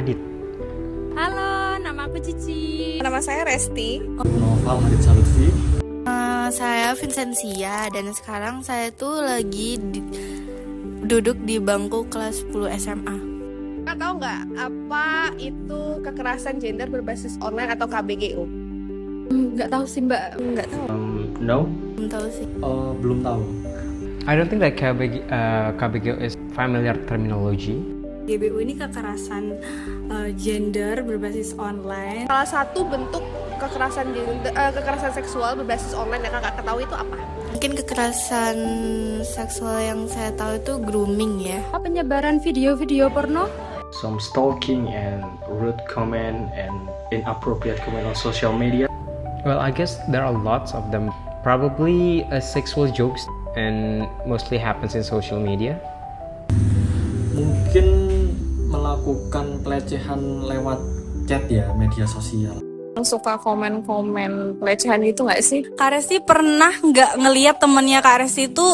Adit. Halo, nama aku Cici. Nama saya Resti. Noval Hadid Salutfi. Saya Vincentia dan sekarang saya tuh lagi duduk di bangku kelas 10 SMA. Kak tahu nggak apa itu kekerasan gender berbasis online atau KBGO? Nggak tahu sih Mbak. Nggak tahu. No. Belum tahu sih. Belum tahu. I don't think that KBGO is familiar terminology. GBU ini kekerasan gender berbasis online. Salah satu bentuk kekerasan seksual berbasis online yang kakak ketahui itu apa? Mungkin kekerasan seksual yang saya tahu itu grooming ya. Penyebaran video-video porno? Some stalking and rude comment and inappropriate comment on social media. Well, I guess there are lots of them. Probably sexual jokes and mostly happens in social media. Mungkin melakukan pelecehan lewat chat ya, media sosial. Suka komen-komen pelecehan gitu nggak sih? Kak Resti pernah nggak ngelihat temennya Kak Resti itu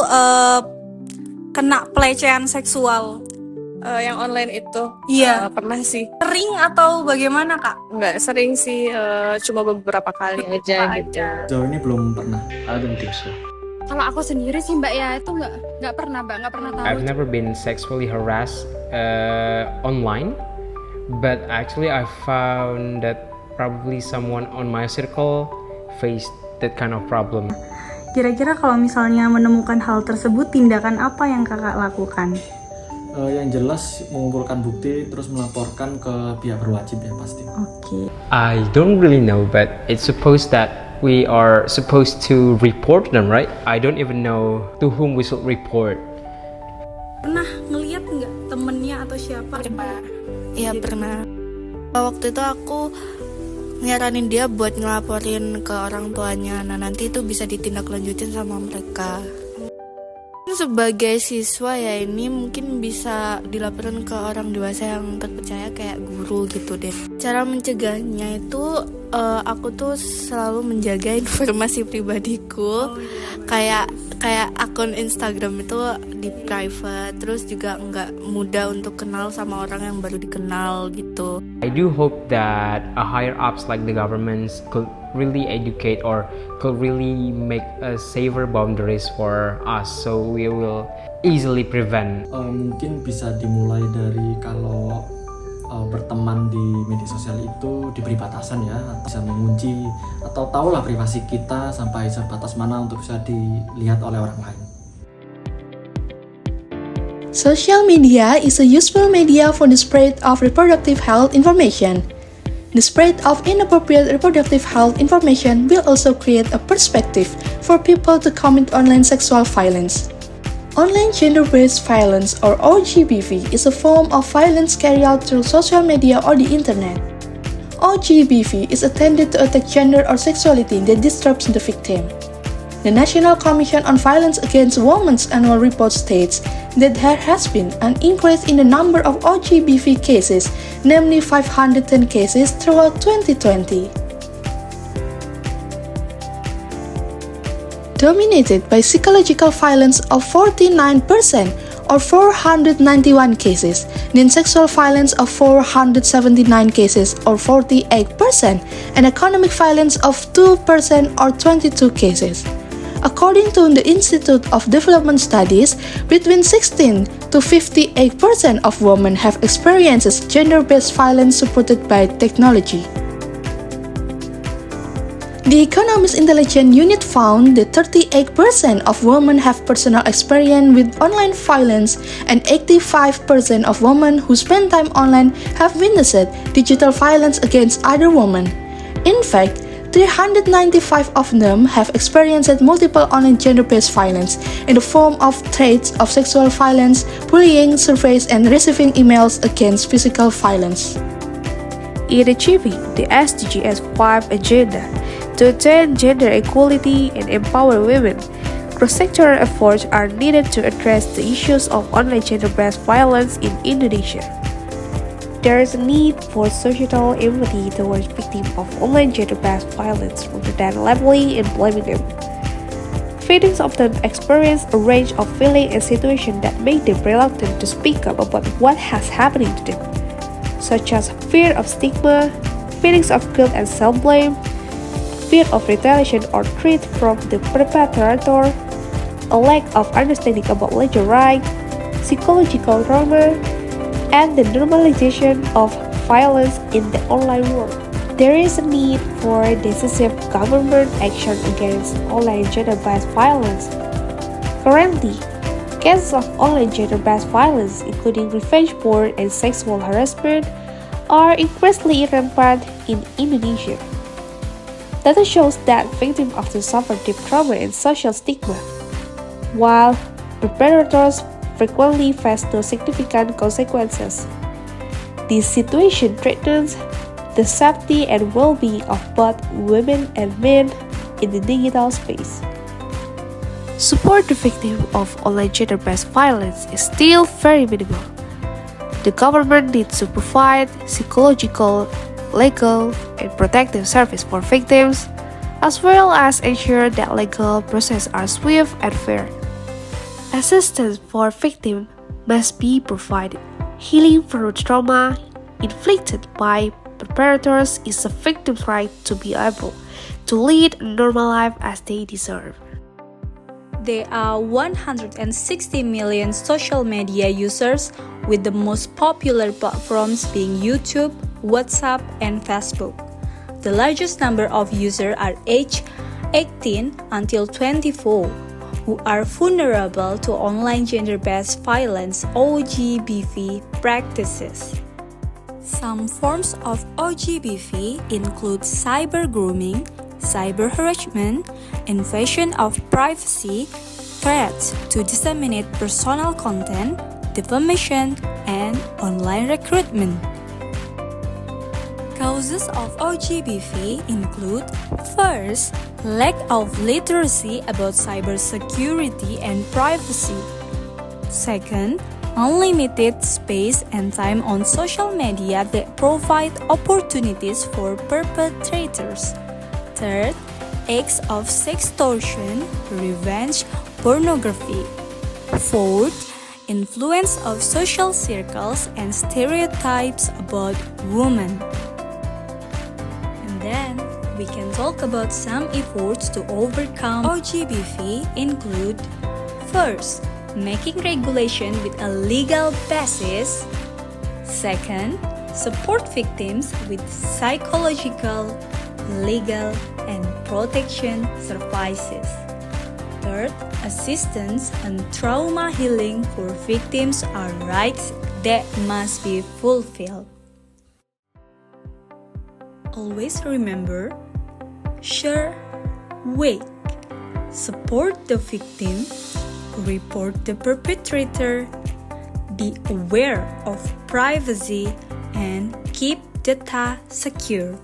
kena pelecehan seksual? Yang online itu? Iya. Pernah sih. Sering atau bagaimana Kak? Nggak sering sih, cuma beberapa kali aja gitu. Jauh ini belum pernah. I don't think so. Kalau aku sendiri sih Mbak ya, itu nggak pernah Mbak, nggak pernah tahu. I've never been sexually harassed online, but actually I found that probably someone on my circle faced that kind of problem. Kira-kira kalau misalnya menemukan hal tersebut, tindakan apa yang kakak lakukan? Yang jelas mengumpulkan bukti terus melaporkan ke pihak berwajib ya pasti. Oke. I don't really know, but it's supposed that we are supposed to report them, right? I don't even know to whom we should report. Pernah ngelihat nggak temennya atau siapa? Iya pernah. Waktu itu aku nyaranin dia buat ngelaporin ke orang tuanya. Nah nanti itu bisa ditindaklanjutin sama mereka. Sebagai siswa ya ini mungkin bisa dilaporkan ke orang dewasa yang terpercaya kayak guru gitu deh. Cara mencegahnya itu aku tuh selalu menjaga informasi pribadiku. Kayak akun Instagram itu di private, terus juga nggak mudah untuk kenal sama orang yang baru dikenal gitu. I do hope that a higher ups like the governments could really educate or could really make a safer boundaries for us so we will easily prevent. Mungkin bisa dimulai dari kalau berteman di media sosial itu diberi batasan ya, atau bisa mengunci atau tahulah privasi kita sampai sebatas mana untuk bisa dilihat oleh orang lain. Social media is a useful media for the spread of reproductive health information. The spread of inappropriate reproductive health information will also create a perspective for people to commit online sexual violence. Online gender-based violence or OGBV is a form of violence carried out through social media or the internet. OGBV is intended to attack gender or sexuality that disrupts the victim. The National Commission on Violence Against Women's annual report states that there has been an increase in the number of OGBV cases, namely 510 cases throughout 2020. Dominated by psychological violence of 49% or 491 cases, then sexual violence of 479 cases or 48%, and economic violence of 2% or 22 cases. According to the Institute of Development Studies, between 16 to 58% of women have experienced gender-based violence supported by technology. The Economist Intelligence Unit found that 38% of women have personal experience with online violence and 85% of women who spend time online have witnessed digital violence against other women. In fact, 395 of them have experienced multiple online gender-based violence in the form of threats of sexual violence, bullying, surveys, and receiving emails against physical violence. In achieving the SDGs 5 agenda to attain gender equality and empower women, cross-sectoral efforts are needed to address the issues of online gender-based violence in Indonesia. There is a need for societal empathy towards victims of online gender-based violence rather than labeling and blaming them. Victims often experience a range of feelings and situations that make them reluctant to speak up about what has happened to them. such as fear of stigma, feelings of guilt and self-blame, fear of retaliation or threat from the perpetrator, a lack of understanding about legal rights, psychological trauma, and the normalization of violence in the online world. There is a need for decisive government action against online gender-based violence. Currently, cases of online gender-based violence, including revenge porn and sexual harassment, are increasingly rampant in Indonesia. Data shows that victims often suffer deep trauma and social stigma, while perpetrators frequently face no significant consequences. This situation threatens the safety and well-being of both women and men in the digital space. Support the victim of online gender-based violence is still very minimal. The government needs to provide psychological, legal, and protective service for victims, as well as ensure that legal processes are swift and fair. Assistance for victims must be provided. Healing from trauma inflicted by perpetrators is a victim's right to be able to lead a normal life as they deserve. There are 160 million social media users, with the most popular platforms being YouTube, WhatsApp, and Facebook. The largest number of users are aged 18 until 24, who are vulnerable to online gender-based violence (OGBV) practices. Some forms of OGBV include cyber grooming, cyber harassment, invasion of privacy, threats to disseminate personal content, defamation, and online recruitment. Causes of OGBV include: first, lack of literacy about cybersecurity and privacy. Second, unlimited space and time on social media that provide opportunities for perpetrators. Third, acts of sextortion, revenge, pornography. Fourth, influence of social circles and stereotypes about women. And then, we can talk about some efforts to overcome OGBV include: first, making regulation with a legal basis. Second, support victims with psychological, legal, and protection services. Third, assistance and trauma healing for victims are rights that must be fulfilled. Always remember, share, wake, support the victim, report the perpetrator, be aware of privacy, and keep data secure.